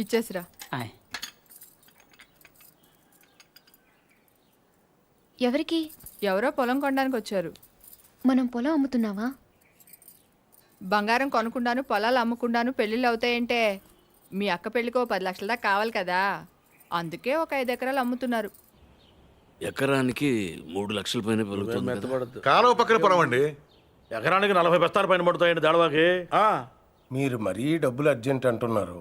ఇచ్చేసిరా. ఆయ్. ఎవరికి? ఎవరో పొలం కొనడానికి వచ్చారు. మనం పొలం అమ్ముతున్నావా? బంగారం కొనుక్కుండాను, పొలాలు అమ్ముకుండాను పెళ్ళిళ్ళు అవుతాయంటే మీ అక్క పెళ్ళికో 10 లక్షల దాకా కావాలి కదా, అందుకే ఒక 5 ఎకరాలు అమ్ముతున్నారు. ఎకరానికి 3 లక్షల పైన పెరుగుతుంది కదా. కాలువ పక్కన పొలం అండి. ఎకరానికి 40 బస్తాల పైన పడుతాయండి దాడవాకి. మీరు మరీ డబ్బులు అర్జెంట్ అంటున్నారు.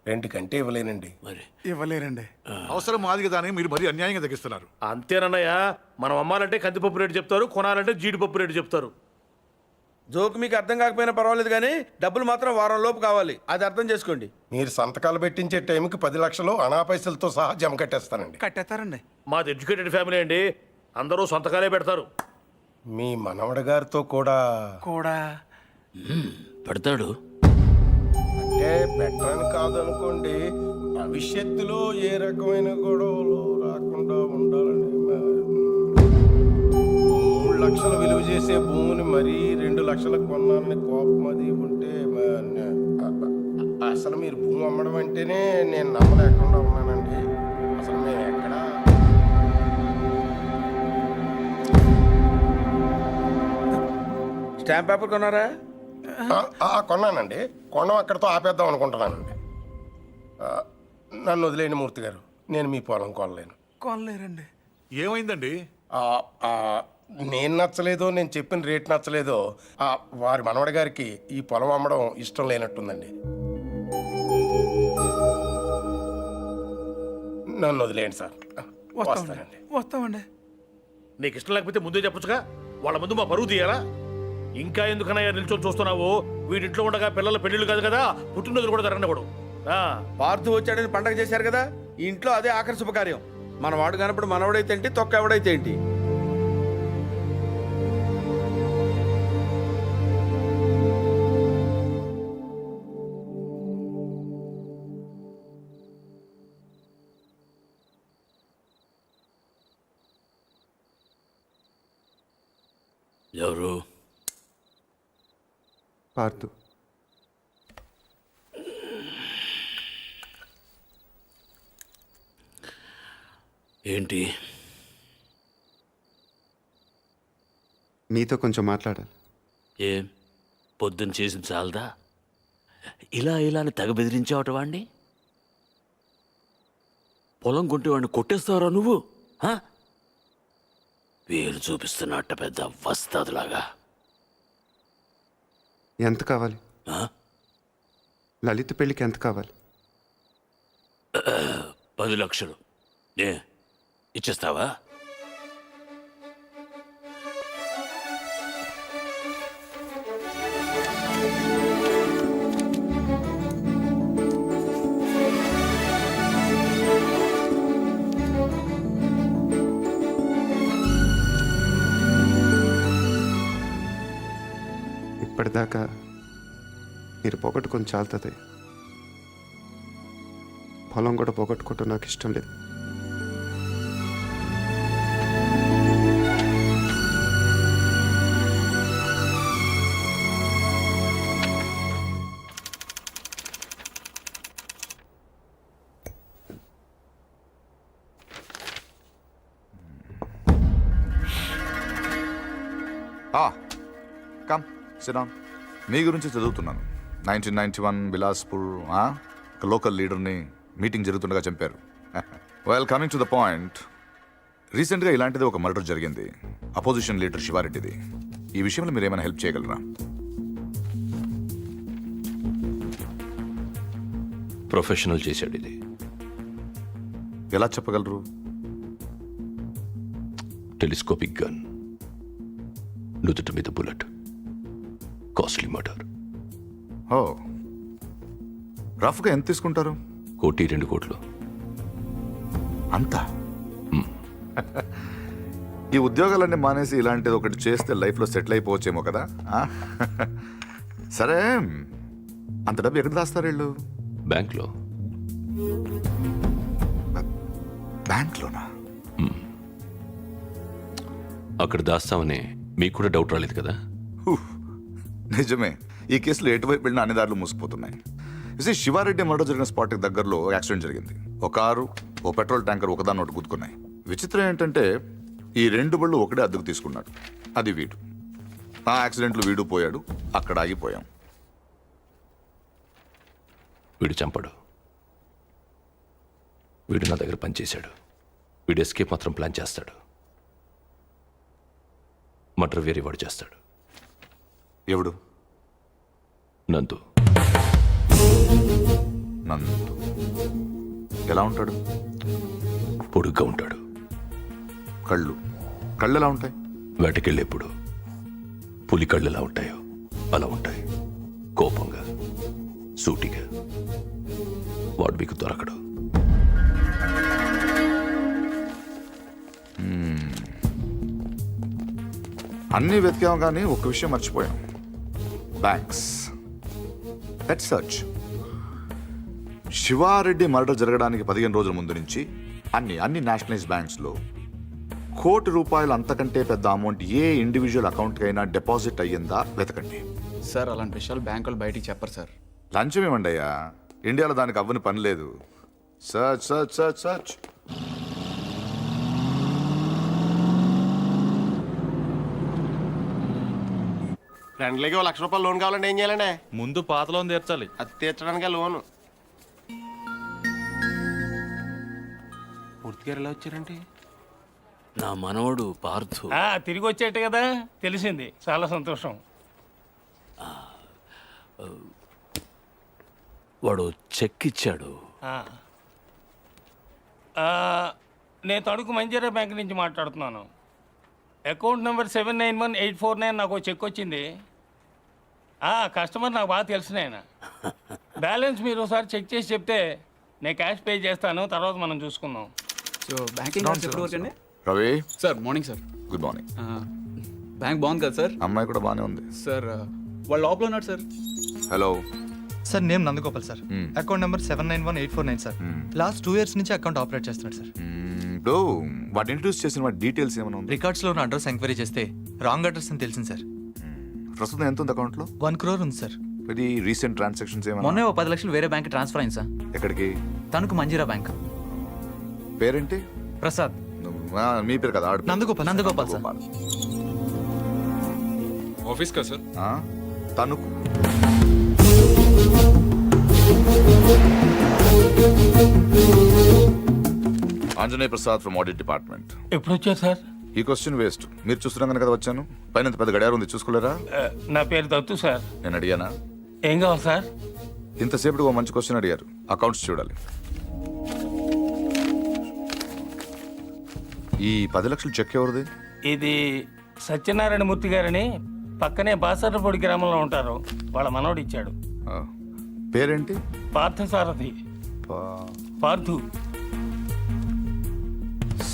రెండుకంటే ఇవ్వలేనండి. మరి ఇవ్వలేరండి. అవసరం మాది కదా అని మీరు మరీ అన్యాయంగా తగ్గిస్తున్నారు. అంతేనన్నయ్య, మనం అమ్మాలంటే కందిపప్పు రేటు చెప్తారు, కొనాలంటే జీడిపప్పు రేటు చెప్తారు. జోక్ మీకు అర్థం కాకపోయినా పర్వాలేదు, కానీ డబ్బులు మాత్రం వారం లోపు కావాలి, అది అర్థం చేసుకోండి. మీరు సంతకాలు పెట్టించే టైంకి 10 లక్షలు అనా పైసలతో సహా జమ కట్టేస్తానండి. కట్టేస్తారండి. మాది ఎడ్యుకేటెడ్ ఫ్యామిలీ అండి, అందరూ సొంతకాలే పెడతారు. మీ మనవడి గారితో కూడా పెడతాడు. అంటే పెట్టని కాదనుకోండి, భవిష్యత్తులో ఏ రకమైన గొడవలు రాకుండా ఉండాలని. 3 లక్షలు విలువ చేసే భూమిని మరీ 2 లక్షలకు కొన్నానని కోపం అది ఉంటే అసలు మీరు భూమి అమ్మడం అంటేనే నేను నమ్మలేకుండా ఉన్నానండి. అసలు మేము ఎక్కడ స్టాంప్ పేపర్ కొన్నారా? కొన్నానండి. కొనం అక్కడితో ఆపేద్దాం అనుకుంటున్నానండి. నన్ను వదిలేని మూర్తి గారు, నేను మీ పొలం కొనలేను. కొనలేరండి. ఏమైందండి? నేను నచ్చలేదో, నేను చెప్పిన రేట్ నచ్చలేదో వారి మనవడి గారికి ఈ పొలం అమ్మడం ఇష్టం లేనట్టుందండి. నన్ను వదిలేయండి సార్. వస్తానండి. వస్తామండి. నీకు ఇష్టం లేకపోతే ముందే చెప్పొచ్చుగా, వాళ్ళ ముందు మా పరువు తీయాలా? ఇంకా ఎందుకనయ్యా నిల్చొని చూస్తున్నావు? వీడింట్లో ఉండగా పిల్లల పెళ్ళిళ్ళు కాదు కదా, పుట్టినరోజులు కూడా జరగనివ్వడు. పార్థు వచ్చాడని పండగ చేశారు కదా, ఈ ఇంట్లో అదే ఆఖరి శుభకార్యం. మన వాడు కానప్పుడు మనవడైతే ఏంటి, తొక్క ఎవడైతే ఏంటి. ఎవరు? పార్థు. ఏంటి? నీతో కొంచెం మాట్లాడాలి. ఏం పొద్దున్న చేసింది చాలదా? ఇలా అని తెగ బెదిరించావట వాడిని. పొలం కొంటే వాడిని కొట్టేస్తావరా నువ్వు? వేలు చూపిస్తున్నట్ట పెద్ద వస్తాదులాగా. ఎంత కావాలి? లలిత పెళ్ళికి ఎంత కావాలి? 10 లక్షలు. ఇచ్చేస్తావా? ఇప్పటిదాకా మీరు పోగొట్టుకొని చాలుతుంది. పొలం కూడా పోగొట్టుకోవటం నాకు ఇష్టం లేదు. కమ్ సిరామ్. మీ గురించి చదువుతున్నాను. 1991 బిలాస్పూర్ లోకల్ లీడర్ని మీటింగ్ జరుగుతుండగా చంపారు. Well, coming to the point, రీసెంట్గా ఇలాంటిది ఒక మర్డర్ జరిగింది, అపోజిషన్ లీడర్ శివారెడ్డిది. ఈ విషయంలో మీరు ఏమైనా హెల్ప్ చేయగలరా? ప్రొఫెషనల్ చేశాడు ఇది. ఎలా చెప్పగలరు? టెలిస్కోపిక్ గన్, నుదుటి మీద బుల్లెట్, కాస్ట్లీ మర్డర్. ఓ, రఫ్గా ఎంత తీసుకుంటారు? 1-2 కోట్లు. అంతా? ఈ ఉద్యోగాలన్నీ మానేసి ఇలాంటిది ఒకటి చేస్తే లైఫ్లో సెటిల్ అయిపోవచ్చేమో కదా. సరే, అంత డబ్బు ఎక్కడ దాస్తారు వీళ్ళు? బ్యాంక్లో. బ్యాంక్లోనా? అక్కడ దాస్తామని మీకు కూడా డౌట్ రాలేదు కదా? నిజమే, ఈ కేసులో ఎటువైపు వెళ్ళినా అన్ని దారులు మూసుకుపోతున్నాయి. శివారెడ్డి మర్డర్ జరిగిన స్పాట్కి దగ్గరలో యాక్సిడెంట్ జరిగింది. ఒక కారు, ఓ పెట్రోల్ ట్యాంకర్ ఒకదాన్ని ఒకటి గుద్దుకున్నాయి. విచిత్రం ఏంటంటే ఈ రెండు బళ్ళు ఒకటే అద్దెకు తీసుకున్నాడు. అది వీడు. ఆ యాక్సిడెంట్లో వీడు పోయాడు, అక్కడ ఆగిపోయాం. వీడు చంపడు. వీడు నా దగ్గర పనిచేశాడు. వీడు ఎస్కేప్ మాత్రం ప్లాన్ చేస్తాడు. మర్డర్ వేరే వాడు చేస్తాడు. ఎవడు? నందు. నందు ఎలా ఉంటాడు? పొడుగ్గా ఉంటాడు. కళ్ళు ఎలా ఉంటాయి? వేటకెళ్ళేప్పుడు పులి కళ్ళు ఎలా ఉంటాయో అలా ఉంటాయి. కోపంగా, సూటిగా. వాడు మీకు దొరకడు. అన్నీ వెతికాం కానీ ఒక్క విషయం మర్చిపోయాం. Banks. Let's search. Siva Reddy murder జరగడానికి 15 రోజుల ముందు నుంచి అన్ని నేషనలైజ్ బ్యాంక్స్లో ₹1,00,00,000 అంతకంటే పెద్ద అమౌంట్ ఏ ఇండివిజువల్ అకౌంట్కైనా డిపాజిట్ అయ్యిందా వెతకండి. సార్ అలాంటి విషయాలు బ్యాంకులు బయటికి చెప్పరు సార్. లంచం ఏమండి అయ్యా, ఇండియాలో దానికి అవ్వని పని లేదు. Search search search search. ఫ్రెండ్లీకి ₹1,00,000 లోన్ కావాలంటే ఏం చేయాలండి? ముందు పాత లోన్ తీర్చాలి. అది తీర్చడానికి లోను. పూర్తిగా ఎలా వచ్చారంటే నా మనవడు పార్థు. తిరిగి వచ్చేట్టు కదా తెలిసింది. చాలా సంతోషం. వాడు చెక్ ఇచ్చాడు. నేను తణుకు మంజీరా బ్యాంక్ నుంచి మాట్లాడుతున్నాను. అకౌంట్ నెంబర్ 791849 నాకు చెక్ వచ్చింది. కస్టమర్ నాకు బాగా తెలిసిన ఆయన. బ్యాలెన్స్ మీరు ఒకసారి చెక్ చేసి చెప్తే నేను క్యాష్ పే చేస్తాను, తర్వాత మనం చూసుకుందాం. సో బ్యాంకింగ్ అవర్స్ ఎప్పుడు వరకు అండి? Ravi sir morning sir. Good morning. Bank బాగుంది కదా సార్? అమ్మాయి కూడా బాగానే ఉంది సార్. వాళ్ళు లోపల ఉన్నారు sir. Hello sir, name Nandagopal sir. Account number 791849 sir. Last 2 years నుంచి అకౌంట్ ఆపరేట్ చేస్తున్నాడు సార్. ఇప్పుడు వాడు ఇంట్రడ్యూస్ చేసిన వాటి డీటెయిల్స్ ఏమైనా ఉంది? రికార్డ్స్ లో ఉన్న అడ్రస్ ఎంక్వైరీ చేస్తే రాంగ్ అడ్రస్ అని తెలిసింది సార్. ప్రస్తుతం ఎంత ఉంది అకౌంట్లో? 1 crore ఉంది సార్. ఇది రీసెంట్ ట్రాన్సాక్షన్స్ ఏమైనా? మొన్నే 10 లక్షలు వేరే బ్యాంక్ ట్రాన్స్ఫర్ అయింది సార్. ఎక్కడికి? తణుకు మంజీరా బ్యాంక్. పేరేంటి? ప్రసాద్. మీ పేరు కదా? నందగోపాల్. నందగోపాల్ సార్. ఆఫీస్ కదా sir? Tanuku. Anjaneya Prasad from audit department. ఎప్పుడు వచ్చారు సార్? ఈ క్వశ్చన్ వేస్ట్. మీరు చూస్తున్నాను కదా వచ్చాను. పైన పెద్ద గడియారం ఉంది, చూసుకోలేరా? నా పేరు దత్తు సార్. నేను అడిగానా? ఏం కావాలి సార్? ఇంతసేపు ఓ మంచి క్వశ్చన్ అడిగారు. అకౌంట్స్ చూడాలి. ఈ 10 లక్షలు చెక్ ఎవరిది? ఇది సత్యనారాయణ మూర్తి గారని పక్కనే బాసర్లపూడి గ్రామంలో ఉంటారు. వాళ్ళ మనవడు ఇచ్చాడు. పేరేంటి? పార్థసారథి. పార్థు.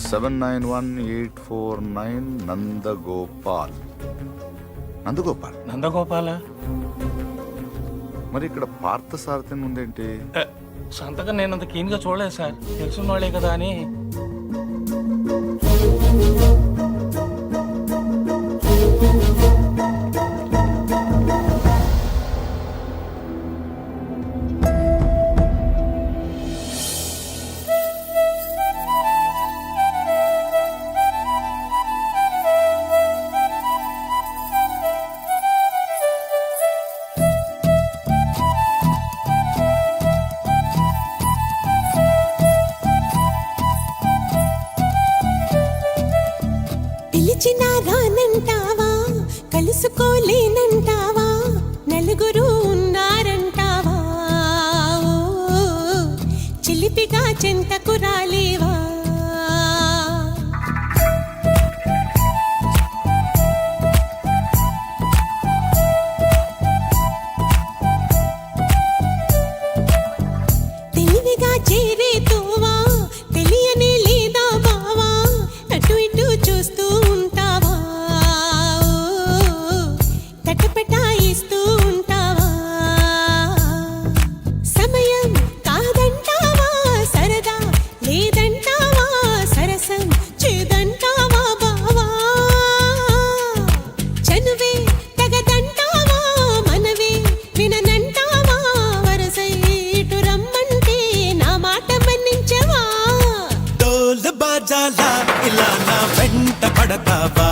791849 నందగోపాల్. నందగోపాల. మరి ఇక్కడ పార్థసారథి ఉందేంటి? సంతకం నేనంత కీన్గా చూడలేదు సార్. తెలుసున్న వాళ్ళే కదా అని. పిలిచినా రానంటావా, కలుసుకోలేనంటావా, నలుగురు ఉన్నారంటావా, చిలిపిగా చెంతకు రాలేవా. తెలివిగా చేరేతోవా, తెలియనే లేదా బావా, అటు ఇటు చూస్తూ ఉంటావా, తటపటాయిస్తూ ఉంటావా. సమయం కాదంటావా, సరదా లేదంటావా, సరసం చేదంటావా బావా, చనువే తగదంటావా, మనవే విననంటావా, వరసై ఇలా నా వెంట పడతావా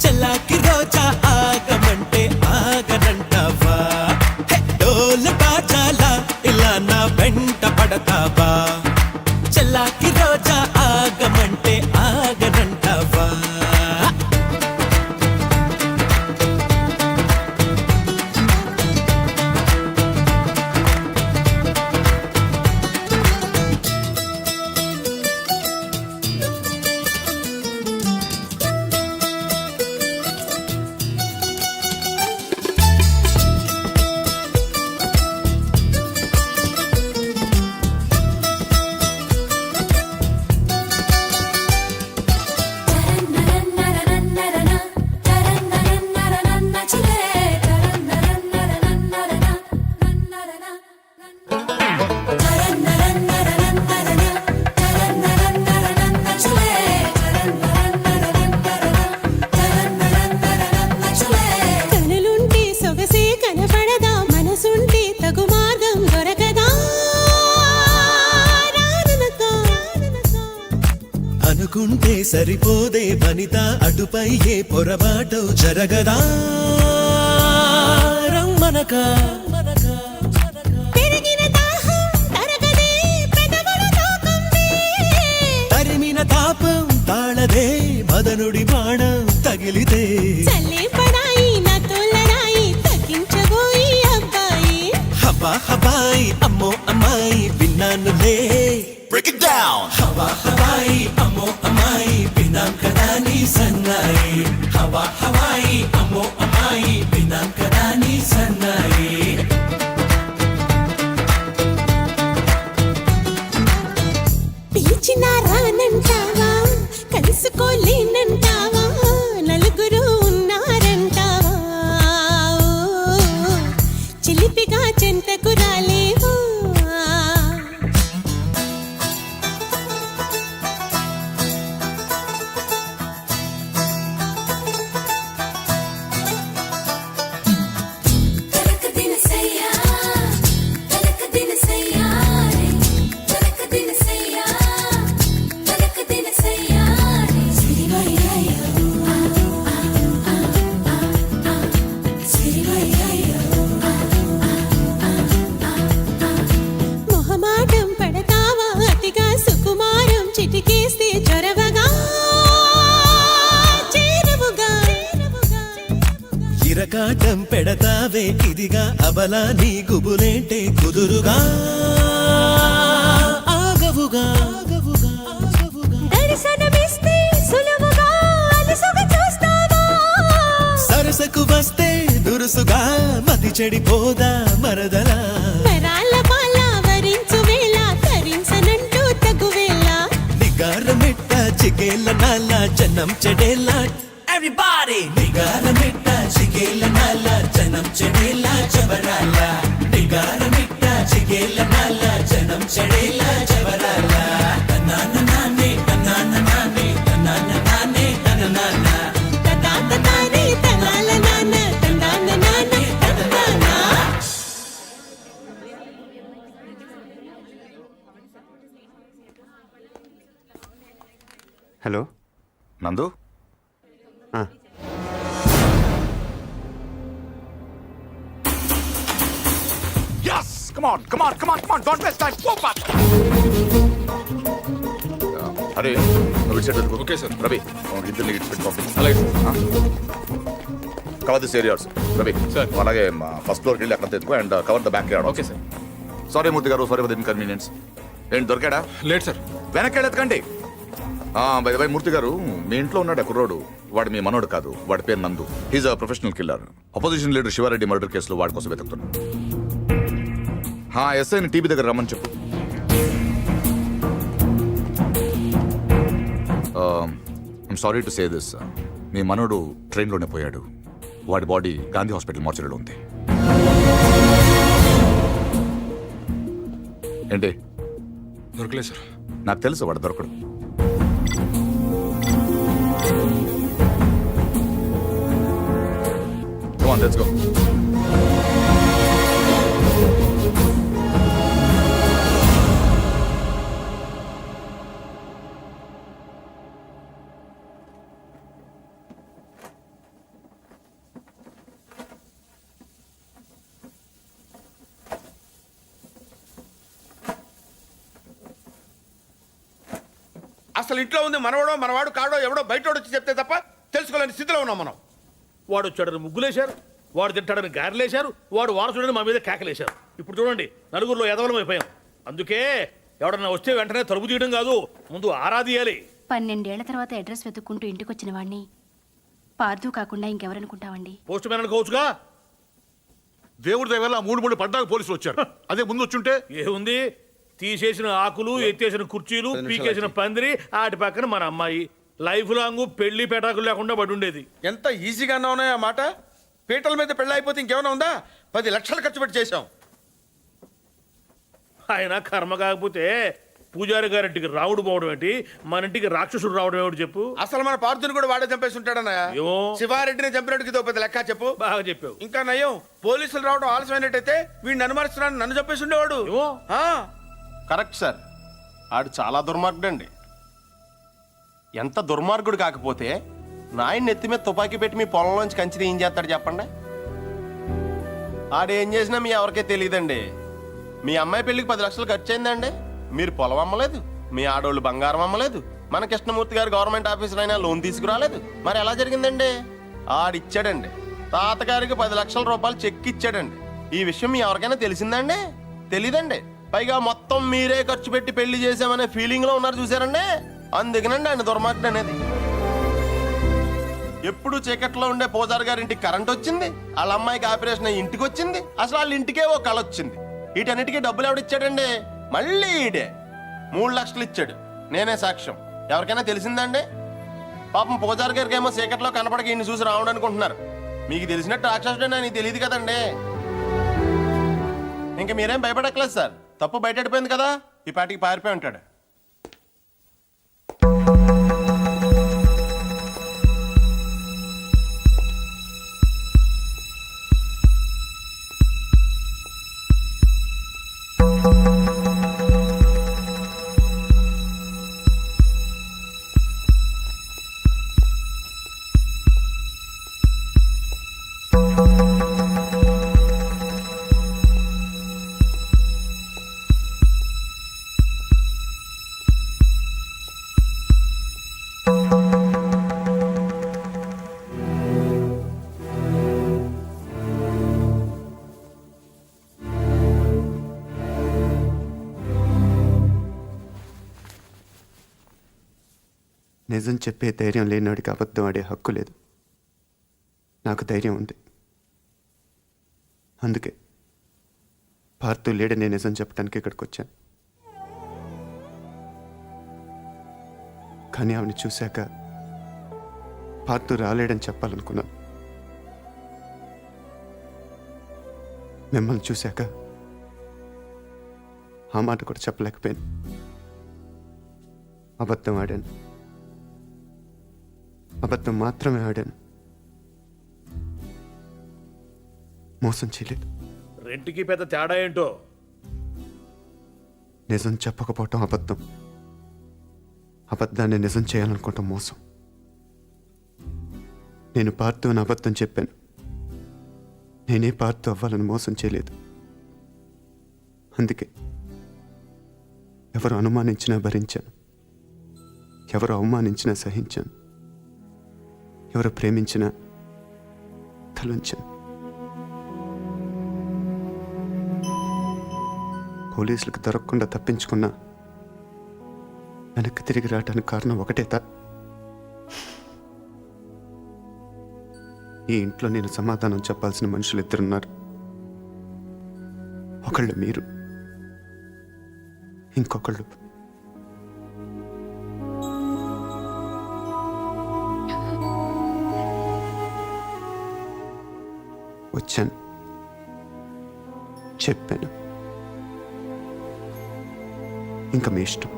చల్లాకి రోజా ఆగమంటే ఆగనంటావా డోల బాజాలా ఇలా నా వెంట పడతావా చల్లాకి రోజా ఆగమంటే ఆగనంటావా కనులుంటే సొగసే కనపడదా మనసుంటే తగు మార్గం దొరకదా అనుకుంటే సరిపోదే వనిత అటుపై ఏ పొరపాటు జరగదా రమ్మనక తరిమిన తాపం తాళదే మదనుడి బాణం తగిలితే హవా హవాయి అమ్మో అమ్మాయి విన్నానులే Break it down. హవా హవాయి అమ్మో అమ్మాయి విన్నాం కదా నీ సన్నాయి హవా హవాయి అమ్మో అమ్మాయి విన్నాం కదా నీ సన్నాయి పిలిచిన రానంటావా కలుసుకోలేనంటావా నలుగురు ఉన్నారంటావా చిలిపిగా చెంతకు రాలేవా మొహమాటం పడతావా అతిగా సుకుమారం చిటికేస్తే చొరవగా చేరువుగా ఇరకాటం పెడతావే ఇదిగా అబలా నీ గుబులేంటే కుదురుగా ఆగవుగా దర్శనమిస్తే సులువుగా అలసుగా చూస్తావా సరసకు వస్తే దురుసుగా మతి చెడిపోదా మరదలా వరాల పాల వరించు వేళ తరించనంటూ తగువేళ నిగారమిట్ట చిగేల నాల జనం చెడేలా ఎవ్రీబాడీ నిగారమిట్ట చిగేల నాల జనం చెడేలా జబరాల నిగారమిట్ట చిగేల నాల జనం చెడేలా జబరాల తనాన నానే తనాన నానే తనాన నానే తననాన తనాన నానే తనాల నాన తనాన నానే తననాన హలో నందు Yes! Come on, come on, come on, come on! Don't waste time! Go fast! అరే నువ్వు ఇచ్చేటప్పుడు ఓకే సార్ రవి ఇద్దరిని ఇచ్చిపెట్టి పంపించు అలాగే sir cover this areas Ravi sir అలాగే ఫస్ట్ ఫ్లోర్కి వెళ్ళి అక్కడ తెచ్చుకో and cover the backyard okay sir sorry Murthy గారు సారీ ఫర్ ద ఇన్కన్వీనియన్స్ ఏంటి దొరికాడా లేదు సార్ వెనక్కి వెళ్ళెత్తుకండి బై బై మూర్తి గారు మీ ఇంట్లో ఉన్నాడు కుర్రోడు వాడు మీ మనోడు కాదు వాడి పేరు Nandu he's a professional killer opposition leader Shiva Reddy murder కేసులో వాడి కోసం వెతుకుతున్నాడు ఎస్ఐని టీవీ దగ్గర రమ్మని చెప్పు I'm sorry to say this మీ మనోడు ట్రైన్లోనే పోయాడు వాడి బాడీ గాంధీ హాస్పిటల్ మార్చరీలో ఉంది ఏంటి దొరకలేదు సార్ నాకు తెలుసు వాడు దొరకడు Come on, let's go. అసలు ఇంట్లో ఉంది మనవడో మనవాడు కాడో ఎవడో బయటోడు వచ్చి చెప్తే తప్ప తెలుసుకోలేని స్థితిలో ఉన్నాం మనం. వాడు వచ్చాడని ముగ్గులేశారు, వాడు తింటాడని గారెలేశారు, వాడు వారసుడని మా మీద కేకలేశారు. ఇప్పుడు చూడండి, నలుగురిలో ఎదవలం అయిపోయాం. అందుకే ఎవడన్నా వస్తే వెంటనే తలుపు తీయడం కాదు, ముందు ఆరాధియాలి. 12 ఏళ్ల తర్వాత అడ్రస్ వెతుక్కుంటూ ఇంటికొచ్చిన వాడిని పార్థు కాకుండా ఇంకెవరనుకుంటావండి? Post man అనుకోవచ్చుగా. దేవుడి దయ వల్ల 3 పడ్డాక పోలీసులు వచ్చారు. అదే ముందు వచ్చుంటే ఏముంది, తీసేసిన ఆకులు, ఎత్తేసిన కుర్చీలు, పీకేసిన పందిరి, ఆటి పక్కన మన అమ్మాయి. లైఫ్ లాంగ్ పెళ్లి పెటాకులు లేకుండా పడి ఉండేది. ఎంత ఈజీగా ఉన్నాయి ఆ మాట. పీటల మీద పెళ్ళి అయిపోతే ఇంకేమైనా ఉందా? 10 లక్షలు ఖర్చు పెట్టి చేశాం. ఆయన కర్మ కాకపోతే పూజారి గారింటికి రావుడు పోవడం ఏంటి, మన ఇంటికి రాక్షసుడు రావడం ఏమిటి చెప్పు. అసలు మన పార్థుని కూడా వాడే చంపేసి ఉంటాడన్నయ్య. ఏమో. శివారెడ్డిని చంపినట్టుకి ఇదో పెద్ద లెక్క చెప్పు. బాగా చెప్పావు. ఇంకా నయ్యం, పోలీసులు రావడం ఆలస్యమైనట్టయితే వీడిని అనుమానిస్తున్నాను, నన్ను చంపేసి ఉండేవాడు. ఏమో. కరెక్ట్ సార్, ఆడు చాలా దుర్మార్గుడు అండి. ఎంత దుర్మార్గుడు కాకపోతే నాయన్ని నెత్తి మీద తుపాకీ పెట్టి మీ పొలంలోంచి కంచి ఏం చేస్తాడు చెప్పండి? ఆడేం చేసినా మీ ఎవరికే తెలియదండి. మీ అమ్మాయి పెళ్లికి 10 లక్షలు ఖర్చు అయిందండి. మీరు పొలం అమ్మలేదు, మీ ఆడోళ్ళు బంగారం అమ్మలేదు, మన కృష్ణమూర్తి గారు గవర్నమెంట్ ఆఫీసర్ అయినా లోన్ తీసుకురాలేదు. మరి ఎలా జరిగిందండి? ఆడిచ్చాడండి. తాతగారికి 10 లక్షల రూపాయలు చెక్ ఇచ్చాడండి. ఈ విషయం మీ ఎవరికైనా తెలిసిందండి? తెలీదండి. పైగా మొత్తం మీరే ఖర్చు పెట్టి పెళ్లి చేసామనే ఫీలింగ్ లో ఉన్నారు చూసారండి. అందుకనండి ఆయన దుర్మార్గుడు అనేది. ఎప్పుడు చీకట్లో ఉండే పూజారి గారి ఇంటికి కరెంట్ వచ్చింది, వాళ్ళ అమ్మాయికి ఆపరేషన్ అయ్యి ఇంటికి వచ్చింది, అసలు వాళ్ళ ఇంటికే ఓ కళ వచ్చింది. వీటన్నిటికీ డబ్బులు ఎవడిచ్చాడండి? మళ్ళీ ఈడే 3 లక్షలు ఇచ్చాడు. నేనే సాక్ష్యం. ఎవరికైనా తెలిసిందండి? పాపం పూజారి గారికి ఏమో చీకట్లో కనపడక ఈయన చూసి రావడం అనుకుంటున్నారు. మీకు తెలిసినట్టు రాక్షసుడే నీకు తెలియదు కదండి. ఇంకా మీరేం భయపడక్కలేదు సార్. తప్పు బయటపడిపోయింది కదా, ఈ పాటికి పారిపోయి ఉంటాడు. నిజం చెప్పే ధైర్యం లేనివాడికి అబద్ధం ఆడే హక్కు లేదు. నాకు ధైర్యం ఉంది. అందుకే పార్థు లేడని నిజం చెప్పడానికి ఇక్కడికి వచ్చాను. కానీ ఆవిడని చూశాక పార్థు రాలేడని చెప్పాలనుకున్నాను. మిమ్మల్ని చూశాక ఆ మాట కూడా చెప్పలేకపోయాను. అబద్ధం ఆడాను. అబద్ధం మాత్రమే ఆడాను. మోసం చేయలేదు. రెంట్కి పెద్ద తేడా ఏంటో. నిజం చెప్పకపోవటం అబద్ధం, అబద్ధాన్ని నిజం చేయాలనుకోవటం మోసం. నేను పార్థు అని అబద్ధం చెప్పాను. నేనే పార్థు అవ్వాలని మోసం చేయలేదు. అందుకే ఎవరు అనుమానించినా భరించాను, ఎవరు అవమానించినా సహించాను, ఎవరు ప్రేమించినా తలుంచాను. పోలీసులకు దొరకకుండా తప్పించుకున్నా వెనక్కి తిరిగి రావడానికి కారణం ఒకటే ఈ ఇంట్లో నేను సమాధానం చెప్పాల్సిన మనుషులు 2 ఉన్నారు. ఒకళ్ళు మీరు, ఇంకొకళ్ళు వచ్చాను, చెప్పాను. ఇంకా మీ ఇష్టం.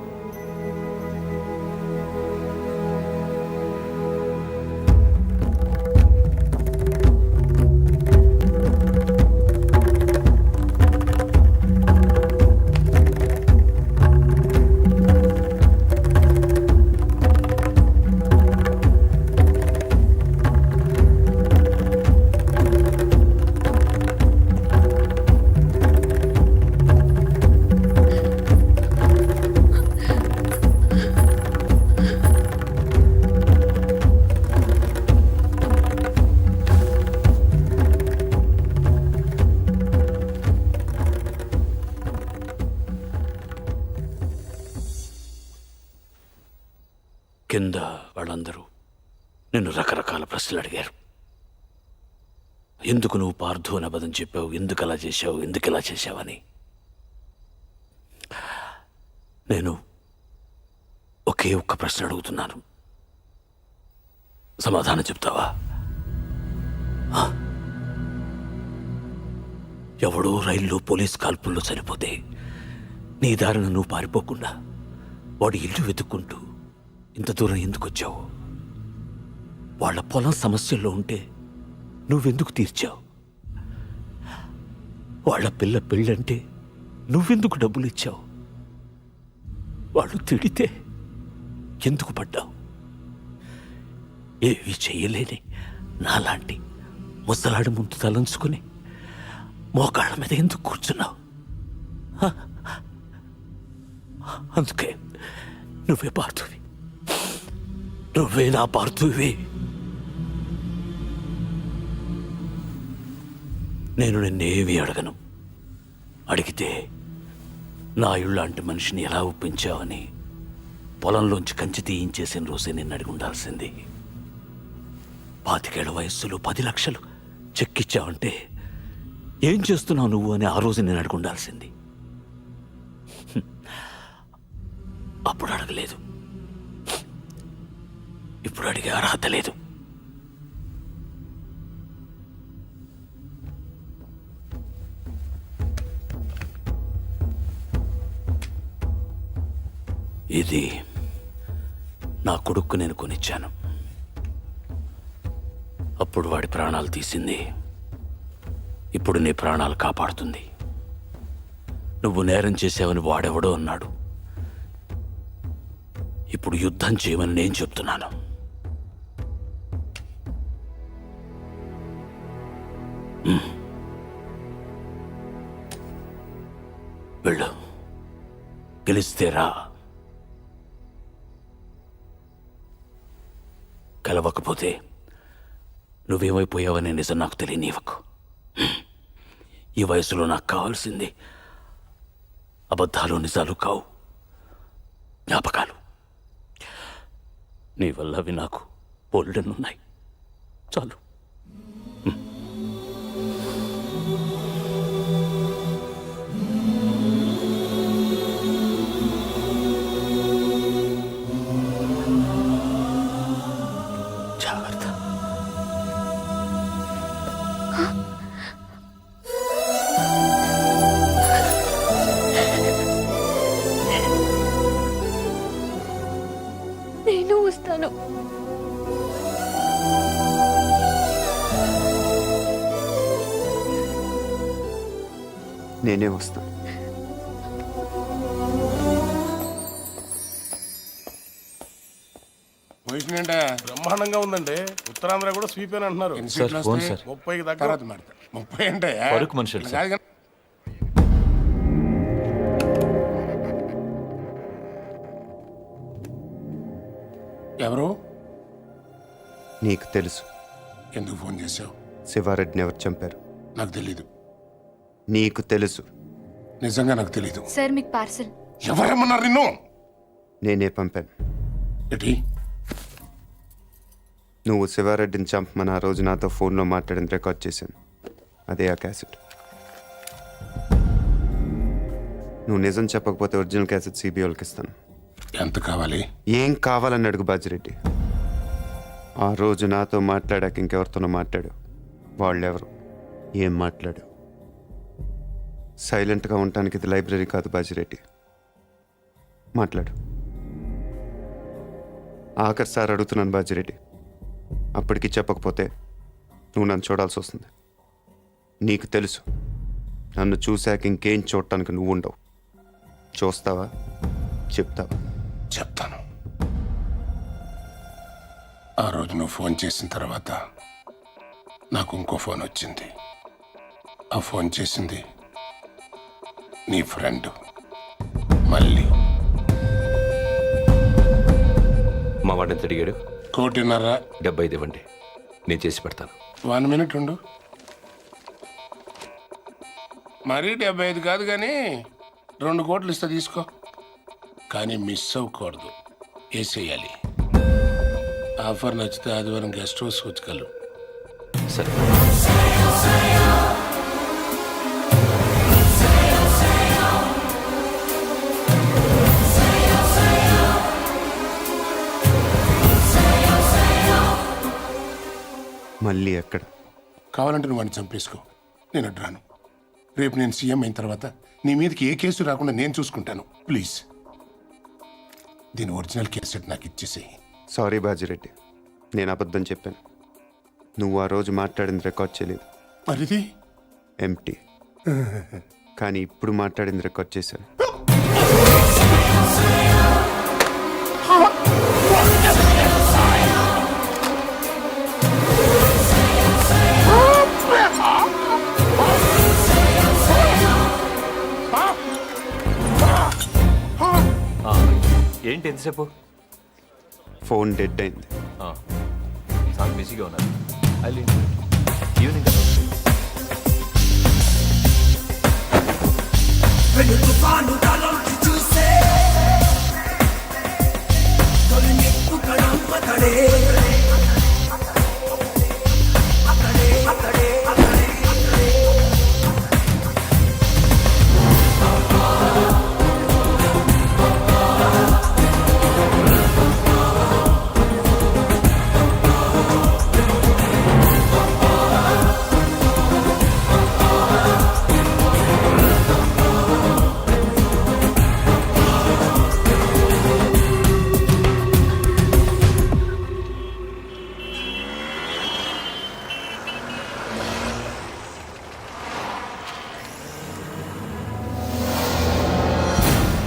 కింద వాళ్ళందరూ నిన్ను రకరకాల ప్రశ్నలు అడిగారు. ఎందుకు నువ్వు పార్థు అని అబద్ధం చెప్పావు, ఎందుకు అలా చేశావు, ఎందుకు ఇలా చేశావని. నేను ఒకే ఒక్క ప్రశ్న అడుగుతున్నాను, సమాధానం చెప్తావా? ఎవడో రైల్లో పోలీస్ కాల్పుల్లో చనిపోతే నీ దారిన నువ్వు పారిపోకుండా వాడి ఇల్లు వెతుక్కుంటూ ఇంత దూరం ఎందుకు వచ్చావు? వాళ్ళ పొలం సమస్యల్లో ఉంటే నువ్వెందుకు తీర్చావు? వాళ్ళ పిల్ల పెళ్ళంటే నువ్వెందుకు డబ్బులు ఇచ్చావు? వాళ్ళు తిడితే ఎందుకు పడ్డావు? ఏవి చెయ్యలేని నాలాంటి ముసలాడి ముందు తలంచుకుని మోకాళ్ళ మీద ఎందుకు కూర్చున్నావు? అందుకే నువ్వే పార్థువి, నువ్వే నా పార్థువి. నేను నిన్నేమీ అడగను. అడిగితే నా ఇళ్ళంటి మనిషిని ఎలా ఒప్పించావని పొలంలోంచి కంచి తీయించేసిన రోజే నిన్ను అడిగి ఉండాల్సింది. 25 ఏళ్ల వయస్సులో 10 లక్షలు చెక్కిచ్చావంటే ఏం చేస్తున్నావు నువ్వు అని ఆ రోజు నేను అడిగి ఉండాల్సింది. అప్పుడు అడగలేదు, ఇప్పుడు అడిగే అర్హత లేదు. ఇది నా కొడుక్కు నేను కొనిచ్చాను. అప్పుడు వాడి ప్రాణాలు తీసింది, ఇప్పుడు నీ ప్రాణాలు కాపాడుతుంది. నువ్వు నేరం చేసావని వాడెవడో అన్నాడు, ఇప్పుడు యుద్ధం చేయమని నేను చెప్తున్నాను. వెళ్ళు, గెలిస్తే రా, కలవకపోతే నువ్వేమైపోయావనే నిజం నాకు తెలియనివ్వకు. ఈ వయసులో నాకు కావాల్సింది అబద్ధాలు నిజాలు కావు, జ్ఞాపకాలు. నీ వల్ల అవి నాకు బోల్డెన్నున్నాయి, చాలు. జాగ్రత్త. నేను వస్తాను. నేనే వస్తాను. పొజిషన్ అంటే బ్రహ్మాండంగా ఉందండి. ఉత్తరాంధ్ర కూడా స్వీప్ అని అంటున్నారు. 30కి దగ్గర 30 అంటే వరకు మనుషులు సార్. కాదు. ఎవరు? నీకు తెలుసు. ఎందుకు ఫోన్ చేశావు? శివారెడ్డిని ఎవరు చంపారు? నాకు తెలీదు. నీకు తెలుసు. నిజంగా నాకు తెలీదు. సార్ మీకు పార్సల్. ఎవరేమన్నారు నిన్ను? నేనే పంపాను. ఏంటి? నువ్వు శివారెడ్డిని చంపమని ఆ రోజు నాతో ఫోన్లో మాట్లాడిన రికార్డ్ చేశాను. అదే ఆ క్యాసెట్. నువ్వు నిజం చెప్పకపోతే ఒరిజినల్ క్యాసెట్ సిబిఐకి ఇస్తాను. ఎంత కావాలి? ఏం కావాలని అడుగు బాజిరెడ్డి. ఆ రోజు నాతో మాట్లాడాక ఇంకెవరితోనో మాట్లాడు. వాళ్ళెవరు, ఏం మాట్లాడు? సైలెంట్గా ఉండటానికి ఇది లైబ్రరీ కాదు బాజిరెడ్డి. మాట్లాడు. ఆఖరి సార్ అడుగుతున్నాను బాజిరెడ్డి. అప్పటికి చెప్పకపోతే నువ్వు నన్ను చూడాల్సి వస్తుంది. నీకు తెలుసు, నన్ను చూశాక ఇంకేం చూడటానికి నువ్వు ఉండవు. చూస్తావా? చెప్తావా? చెప్తాను. ఆ రోజు నువ్వు ఫోన్ చేసిన తర్వాత నాకు ఇంకో ఫోన్ వచ్చింది. ఆ ఫోన్ చేసింది నీ ఫ్రెండ్ మళ్ళీ. మా వాడు ఎంత అడిగాడు? 1.5 కోటి. 75 ఇవ్వండి, నేను చేసి పెడతాను. 1 మినిట్ ఉండు. మరీ 75 కాదు కానీ 2 కోట్లు ఇస్తా, తీసుకో. కానీ మిస్ అవ్వకూడదు, వేసేయాలి. ఆఫర్ నచ్చితే ఆదివారం గెస్ట్ హౌస్ వచ్చుకెళ్ళు. సరే. మళ్ళీ ఎక్కడ? కావాలంటే నువ్వు వాడిని చంపేసుకో, నేను అడ్డు రాను. రేపు నేను సీఎం అయిన తర్వాత నీ మీదకి ఏ కేసు రాకుండా నేను చూసుకుంటాను. ప్లీజ్ దీని ఒరిజినల్ కేసెట్ నాకు ఇచ్చేసేయి. సారీ బాజిరెడ్డి, నేను అబద్ధం చెప్పాను. నువ్వు ఆ రోజు మాట్లాడింది రికార్డ్ చేయలేదు. మరిది ఎంటీ. కానీ ఇప్పుడు మాట్లాడింది రికార్డ్ చేశాను. ఏంటి ఎంతసేపు? ఫోన్ డెడ్ అయింది. చాలా బిజీగా ఉన్నారు. Evening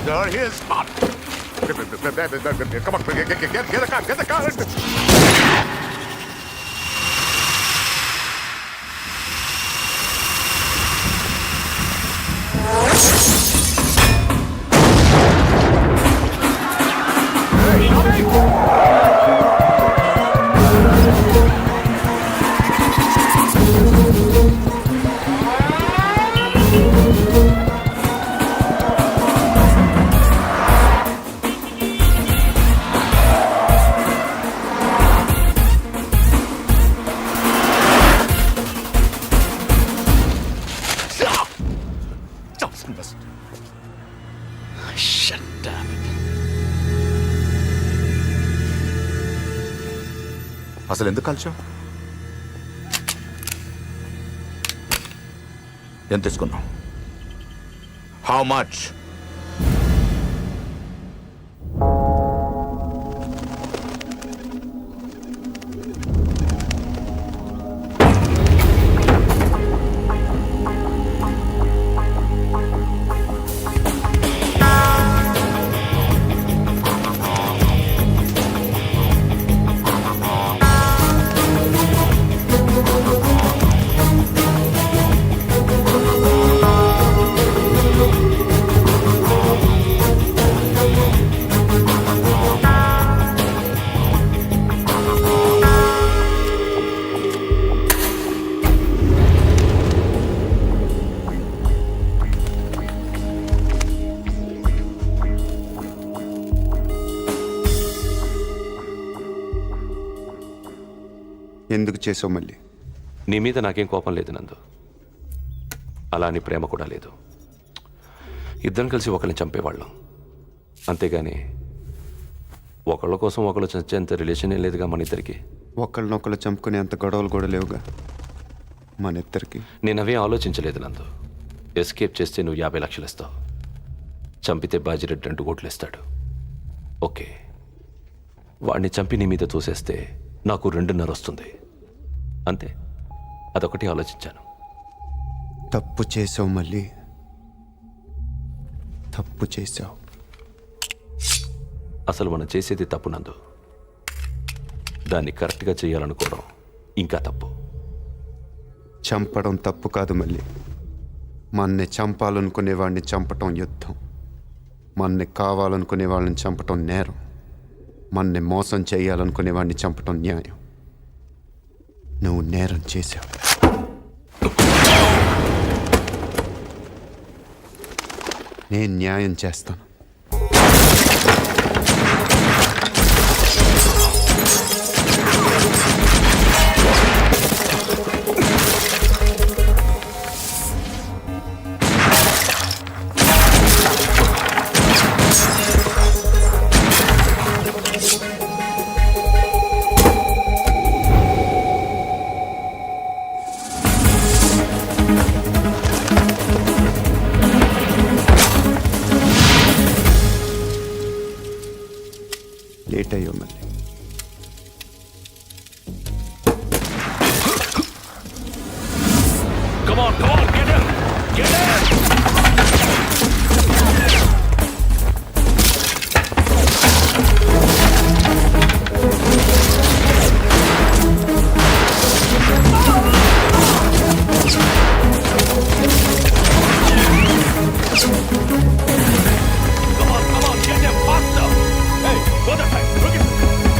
There he is. Come on, get the car. అసలు ఎందుకు కాల్చావు? ఎంత తీసుకున్నావు? How much? ఎందుకు చేసావు మళ్ళీ? నీ మీద నాకేం కోపం లేదు నందు, అలా అని ప్రేమ కూడా లేదు. ఇద్దరం కలిసి ఒకరిని చంపేవాళ్ళం, అంతేగాని ఒకళ్ళ కోసం ఒకళ్ళు చచ్చేంత రిలేషనే లేదుగా మన ఇద్దరికి. ఒకళ్ళనొకళ్ళు చంపుకునే అంత గొడవలు కూడా లేవుగా మన ఇద్దరికి. నేను అవే ఆలోచించలేదు నందు. ఎస్కేప్ చేస్తే నువ్వు 50 లక్షలు ఇస్తావు, చంపితే బాజిరెడ్డి 2 కోట్లు ఇస్తాడు. ఓకే, వాడిని చంపి నీ మీద తోసేస్తే నాకు 2.5 వస్తుంది, అంతే. అదొకటి ఆలోచించాను. తప్పు చేసావు మళ్ళీ, తప్పు చేసావు. అసలు మనం చేసేది తప్పు నందు, దాన్ని కరెక్ట్గా చేయాలనుకోవడం ఇంకా తప్పు. చంపడం తప్పు కాదు మళ్ళీ, మన్ని చంపాలనుకునే వాడిని చంపటం యుద్ధం, మన్ని కావాలనుకునే వాళ్ళని చంపటం నేరం, మన్ని మోసం చేయాలనుకునే వాడిని చంపటం న్యాయం. నువ్వు నేరం చేశావు. నేను న్యాయం చేస్తాను. లేట్ అయ్యో మళ్ళీ. Come on, get him! Get him! Come on, get him faster! Hey, go that side, look it!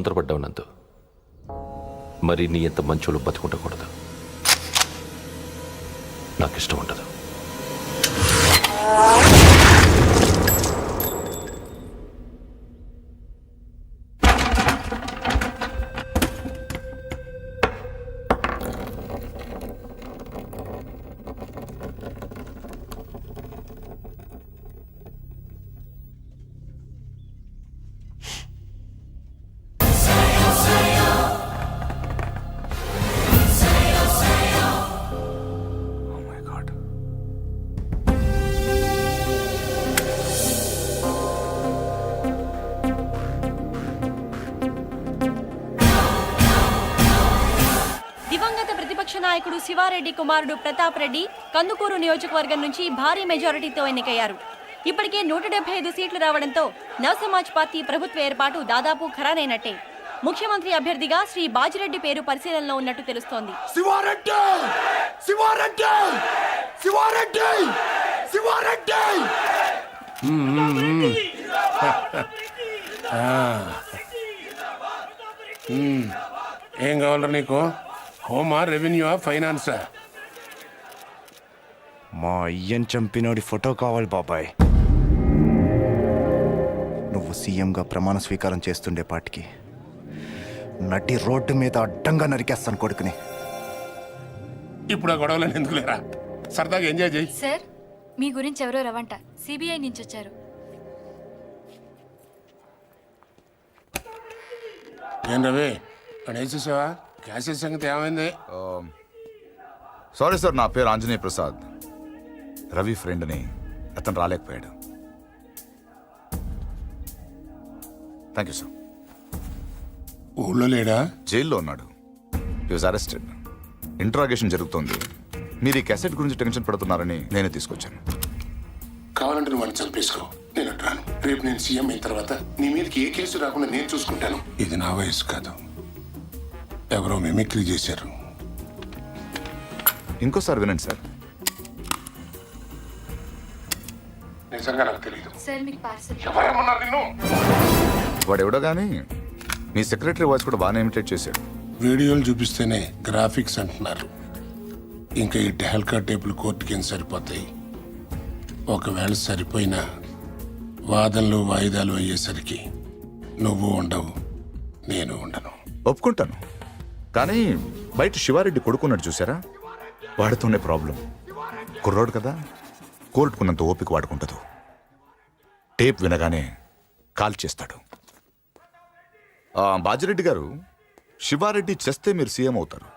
తొందరపడ్డావు నందు. మరి నీ ఎంత మంచోళ్ళు బతుకుండకూడదు. నాకు ఇష్టం ఉండదు. దివంగత ప్రతిపక్ష నాయకుడు శివారెడ్డి కుమారుడు ప్రతాప్ రెడ్డి కందుకూరు నియోజకవర్గం నుంచి భారీ మెజారిటీతో ఎన్నికయ్యారు. ఇప్పటికే 175 సీట్లు రావడంతో నవసమాజ్ పార్టీ ప్రభుత్వ ఏర్పాటు దాదాపు ఖరారైనట్టే. ముఖ్యమంత్రి అభ్యర్థిగా శ్రీ బాజిరెడ్డి పేరు పరిశీలనలో ఉన్నట్టు తెలుస్తోంది. ఏం కావాలరా నీకు? హోమా, రెవెన్యూ, ఫైనాన్సా? మా అయ్యని చంపినోడి ఫోటో కావాలి బాబాయ్. నువ్వు సీఎంగా ప్రమాణ స్వీకారం చేస్తుండే పాటికి నటి రోడ్డు మీద అడ్డంగా నరికేస్తాను కొడుకుని. ఇప్పుడు ఆ గొడవలను ఎందుకు లేరా, సరదాగా ఎంజాయ్ చేయి. సార్, మీ గురించి ఎవరో రవంట సిబిఐ నుంచి వచ్చారు. ఏం రవి, అక్కడ వేసేసావా? క్యాసెట్ సంగతి ఏమైంది? సారీ సార్, నా పేరు ఆంజనేయ ప్రసాద్. రవి ఫ్రెండ్ని, అతను రాలేకపోయాడు. Thank you sir. ఊళ్ళో లేడా? జైల్లో ఉన్నాడు. హి వాజ్ అరెస్టెడ్. ఇంట్రాగేషన్ జరుగుతోంది. మీరు ఈ క్యాసెట్ గురించి టెన్షన్ పడుతున్నారని నేనే తీసుకొచ్చాను. కావాలంటే నువ్వు వాడిని చంపేసుకో, నేను రాను. రేపు నేను సీఎం అయిన తర్వాత నీ మీదకి ఏ కేసు రాకుండా నేను చూసుకుంటాను. ఇది నా వయసు కాదు, ఎవరో మిమిక్రీ చేశారు. ఇంకోసారి వినండి సార్. నిజంగా నాకు తెలియదు. సార్, మీకు పార్సల్. ఎవరేమన్నారు నిన్ను? వాడెవడో కానీ మీ సెక్రటరీ వాయిస్ కూడా బాగానే ఇమిటేట్ చేశాడు. వీడియోలు చూపిస్తేనే గ్రాఫిక్స్ అంటున్నారు. ఇంకా ఈ డెహల్కా టేపులు కోర్టుకి ఏం సరిపోతాయి? ఒకవేళ సరిపోయినా వాదనలు వాయిదాలు అయ్యేసరికి నువ్వు ఉండవు, నేను ఉండను. ఒప్పుకుంటాను, కానీ బయట శివారెడ్డి కొడుకున్నాడు చూసారా, వాడితోనే ప్రాబ్లం. కుర్రోడు కదా, కోర్టుకున్నంత ఓపిక వాడుకుంటదు. టేప్ వినగానే కాల్ చేస్తాడు. బాజిరెడ్డి గారు, శివారెడ్డి చేస్తే మీరు సీఎం అవుతారు,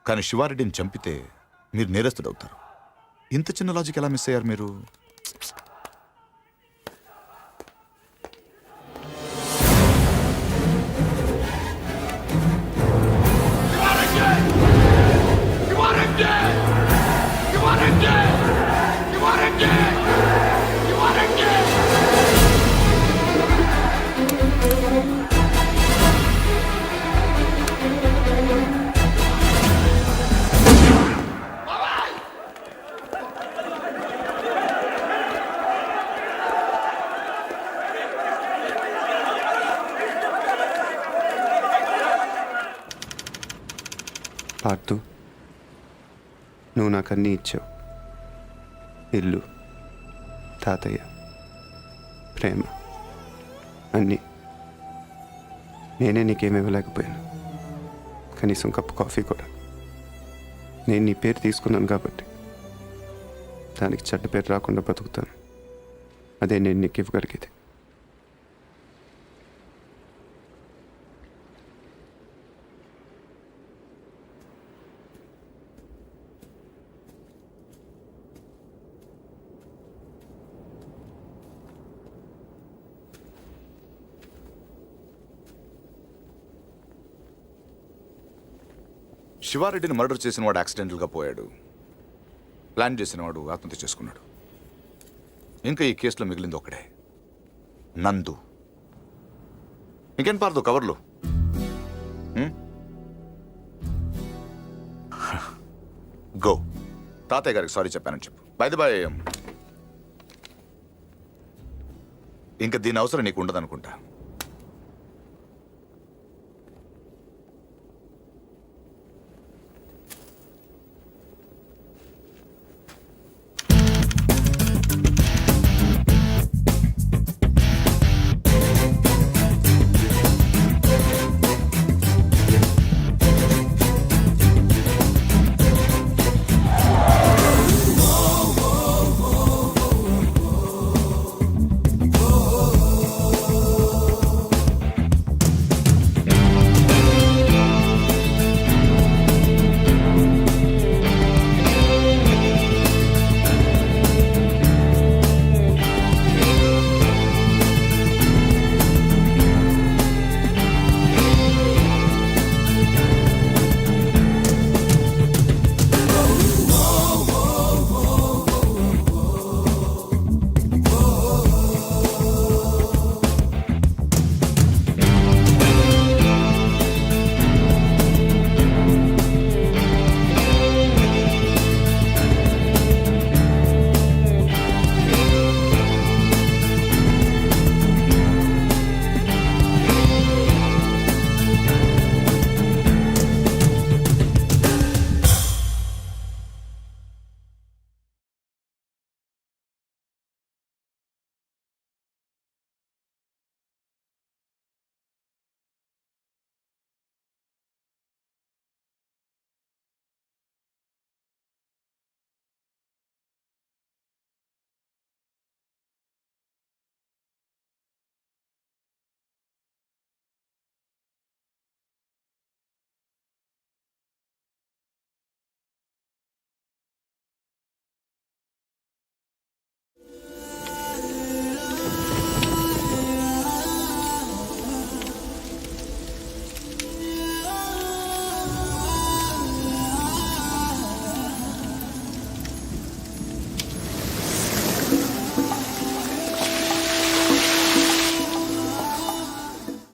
కానీ శివారెడ్డిని చంపితే మీరు నేరస్తుడు అవుతారు. ఇంత చిన్న లాజిక్ ఎలా మిస్ అయ్యారు మీరు? పార్దు, నువ్వు నాకు అన్నీ ఇచ్చావు. ఇల్లు, తాతయ్య, ప్రేమ, అన్నీ. నేనే నీకేమి ఇవ్వలేకపోయాను, కనీసం కప్పు కాఫీ కూడా. నేను నీ పేరు తీసుకున్నాను కాబట్టి దానికి చెడ్డ పేరు రాకుండా బతుకుతాను. అదే నేను నీకు ఇవ్వగలిగేది. శివారెడ్డిని మర్డర్ చేసిన వాడు యాక్సిడెంటల్గా పోయాడు. ప్లాన్ చేసిన వాడు ఆత్మహత్య చేసుకున్నాడు. ఇంకా ఈ కేసులో మిగిలింది ఒకడే, నందు. ఇంకేం పారదు కవర్లు. గో, తాతయ్య గారికి సారీ చెప్పానని చెప్పు. బై ది బై, ఇంకా దీని అవసరం నీకు ఉండదనుకుంటా.